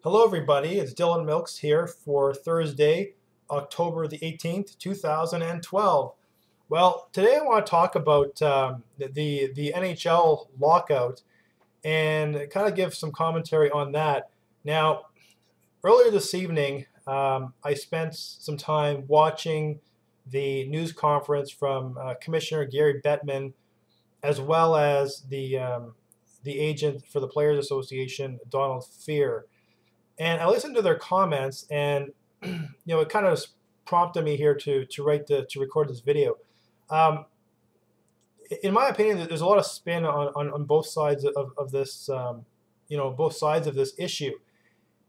Hello everybody, it's Dylan Milks here for Thursday, October the 18th, 2012. Well, today I want to talk about the NHL Lockout and kind of give some commentary on that. Now, earlier this evening, I spent some time watching the news conference from Commissioner Gary Bettman, as well as the agent for the Players Association, Donald Fehr. And I listened to their comments, and it kind of prompted me here to record this video. In my opinion, there's a lot of spin on both sides of this, both sides of this issue.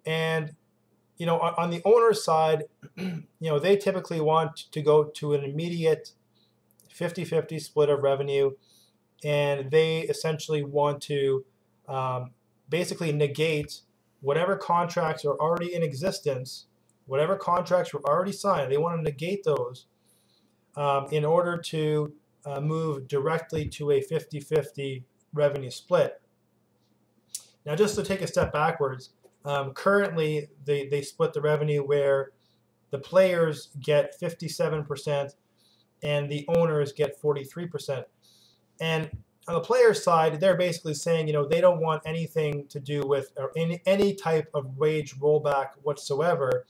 And on the owner's side, they typically want to go to an immediate 50-50 split of revenue, and they essentially want to basically negate whatever contracts are already in existence, whatever contracts were already signed. They want to negate those in order to move directly to a 50-50 revenue split. Now, just to take a step backwards, currently they split the revenue where the players get 57% and the owners get 43%. And on the players' side, they're basically saying, they don't want anything to do with or any type of wage rollback whatsoever.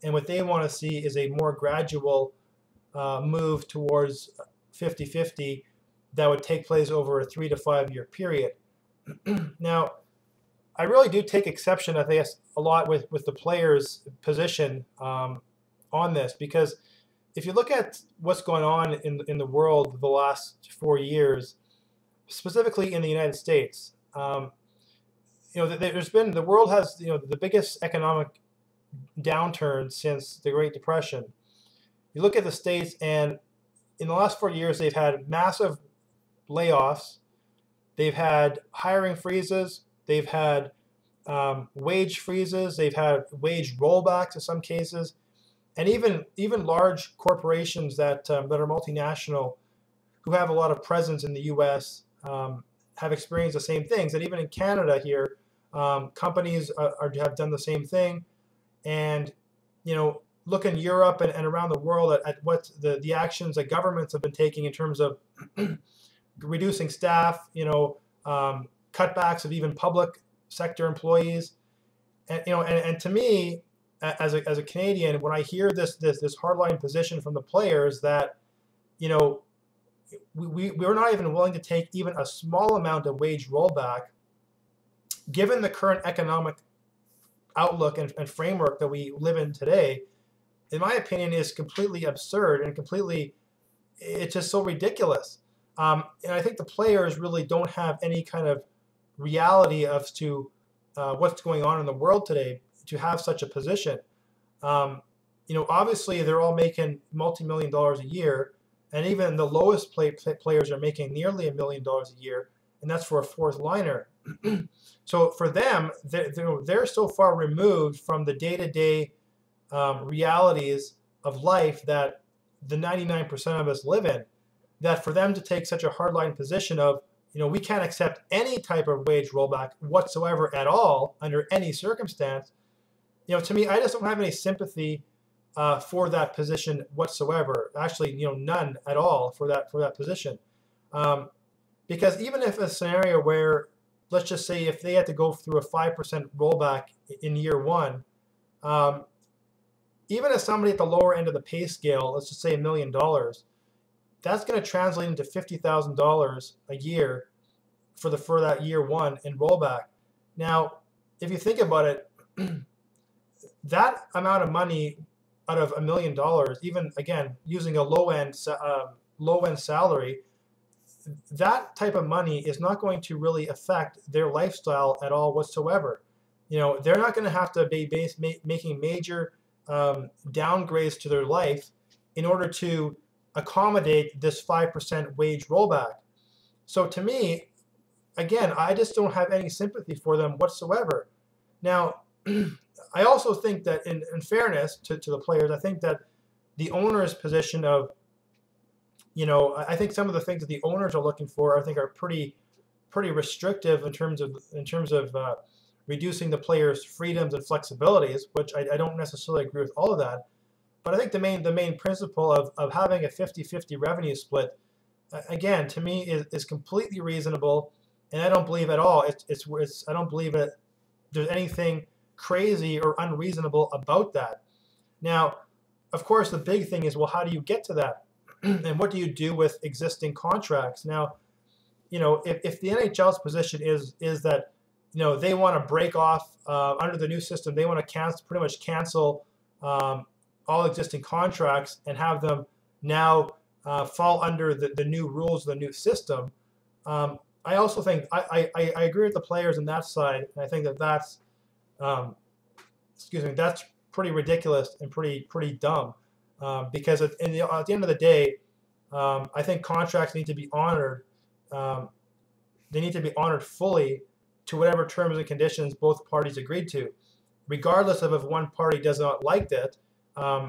And what they want to see is a more gradual move towards 50-50 that would take place over a 3 to 5 year period. Now, I really do take exception, I think, a lot with the players' position on this, because if you look at what's going on in the world the last 4 years, specifically in the United States, the world has the biggest economic downturn since the Great Depression. You look at the States, and in the last 4 years, they've had massive layoffs, they've had hiring freezes, they've had wage freezes, they've had wage rollbacks in some cases, and even large corporations that are multinational, who have a lot of presence in the U.S. Have experienced the same things. And even in Canada here, companies have done the same thing. And look in Europe and around the world at what the actions that governments have been taking in terms of reducing staff, cutbacks of even public sector employees. And to me, as a Canadian, when I hear this hardline position from the players that we're not even willing to take even a small amount of wage rollback, given the current economic outlook and framework that we live in today, in my opinion, is completely absurd and it's just so ridiculous. And I think the players really don't have any kind of reality as to what's going on in the world today to have such a position. Obviously they're all making multi-million dollars a year, and even the lowest players are making nearly $1 million a year, and that's for a fourth liner. So for them, they're so far removed from the day-to-day realities of life that the 99% of us live in, that for them to take such a hardline position of, we can't accept any type of wage rollback whatsoever at all under any circumstance, to me, I just don't have any sympathy for that position whatsoever. Actually, none at all for that position. Because even if a scenario where, let's just say, if they had to go through a 5% rollback in year one, even as somebody at the lower end of the pay scale, let's just say $1 million, that's going to translate into $50,000 a year for that year one in rollback. Now, if you think about it, that amount of money out of $1 million, even again using a low end salary, that type of money is not going to really affect their lifestyle at all whatsoever. They're not going to have to be making major downgrades to their life in order to accommodate this 5% wage rollback. So to me, again, I just don't have any sympathy for them whatsoever. Now, I also think that in fairness to the players, I think that the owner's position of, I think some of the things that the owners are looking for, I think, are pretty restrictive in terms of reducing the players' freedoms and flexibilities, which I don't necessarily agree with all of that. But I think the main principle of having a 50-50 revenue split, again, to me is completely reasonable, and I don't believe at all I don't believe that there's anything crazy or unreasonable about that. Now, of course, the big thing is, well, how do you get to that? And what do you do with existing contracts? Now, if the NHL's position is that, they want to break off under the new system, they want to pretty much cancel all existing contracts and have them now fall under the new rules, the new system. I also think I agree with the players on that side. And I think that's that's pretty ridiculous and pretty dumb, because at the end of the day, I think contracts need to be honored. They need to be honored fully to whatever terms and conditions both parties agreed to, regardless of if one party does not like that.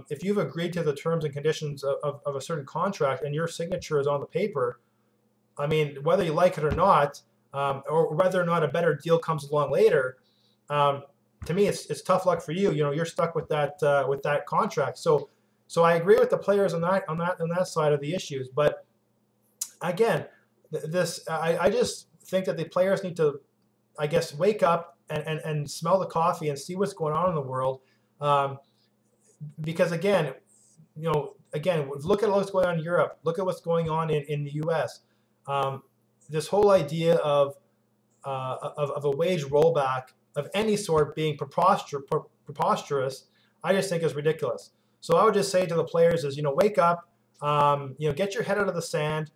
If you've agreed to the terms and conditions of a certain contract and your signature is on the paper, I mean, whether you like it or not, or whether or not a better deal comes along later, to me, it's tough luck for you. You're stuck with that contract. So I agree with the players on that side of the issues. But again, I just think that the players need to, I guess, wake up and smell the coffee and see what's going on in the world. Because again, look at what's going on in Europe. Look at what's going on in the U.S. This whole idea of a wage rollback of any sort being preposterous, I just think is ridiculous. So I would just say to the players is, wake up, get your head out of the sand,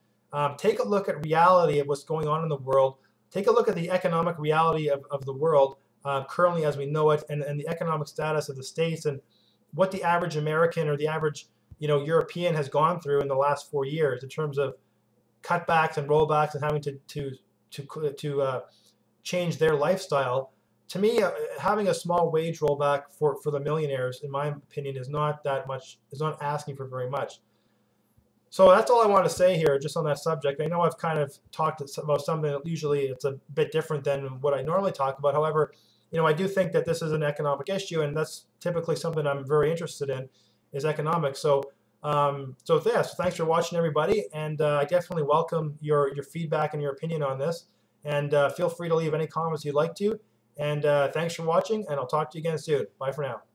take a look at reality of what's going on in the world, take a look at the economic reality of the world currently as we know it, and the economic status of the states, and what the average American or the average European has gone through in the last 4 years in terms of cutbacks and rollbacks and having to change their lifestyle. To me, having a small wage rollback for the millionaires, in my opinion, is not asking for very much. So that's all I want to say here, just on that subject. I know I've kind of talked about something that usually it's a bit different than what I normally talk about. However, I do think that this is an economic issue, and that's typically something I'm very interested in, is economics. So thanks for watching, everybody, and I definitely welcome your feedback and your opinion on this. And feel free to leave any comments you'd like to. And thanks for watching, and I'll talk to you again soon. Bye for now.